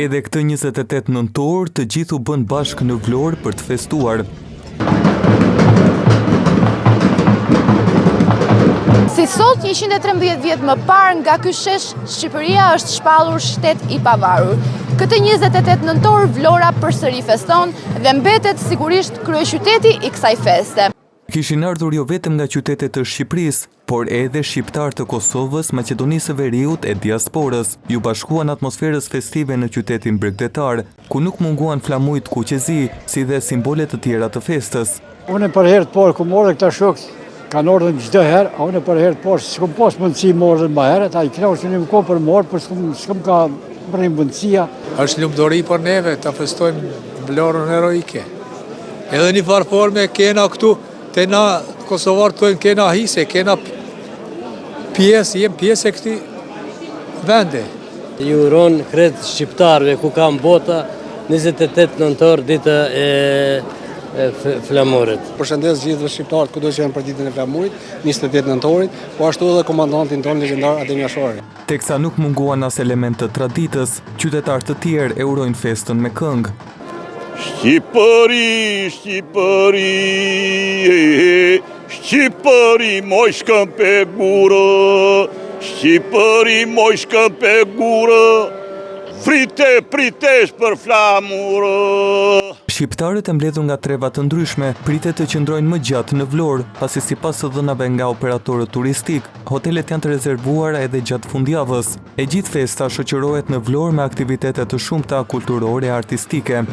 Edhe këtë 28 nëntor, të gjithu bën bashkë në Vlorë për të festuar. Si sot, 113 vjet më parë nga ky shesh, Shqipëria është shpallur shtet i pavarur. Këtë 28 nëntor, Vlora përsëri feston dhe mbetet sigurisht kryeqyteti i kësaj feste. Kishin ardhur jo vetëm nga qytetet të Shqipërisë, por edhe shqiptar të Kosovës, Maqedonisë së Veriut e diasporës. Ju bashkuan atmosferës festive në qytetin bregdetar, ku nuk munguan flamujt kuqezi, si dhe simbolet të tjera të festës. Unë për herë të parë ku morë këta shokët, kanë ardhur çdo herë, a unë për herë të parë s'kam pas mundësi morë më herët, ai kënaqën më kohë për morë, por s'kam ka bërë mundësia. Është lumturi për neve ta festojmë Vlorën heroike. Edhe një farë forme kena këtu, te na Kosovar tojnë kena hise, kena pjesë, jem pjesë e këti vende. Ju uron kret shqiptarve ku kam bota 28 nëntor ditë e flamurit. Përshëndes gjithë shqiptarët kudo që janë për ditën e flamurit, 28 nëntorit, po ashtu edhe komandantin ton legjendar Adem Jashari. Teksa nuk munguan as element të traditës, qytetarë të tjerë e urojnë festën me këngë. Shqipëri, Shqipëri, Shqipëri, moj shkëm pe gurë, Shqipëri, moj shkëm pe gurë, frite, pritesh për flamurë. Shqiptarët e mbledhur nga treva të ndryshme pritet të qëndrojnë më gjatë në Vlorë, pasi sipas të dhënave nga operatorët turistik, hotelet janë të rezervuara edhe gjatë fundjavës. E gjithë festa shoqërohet në Vlorë me aktivitete të shumta kulturore e artistike.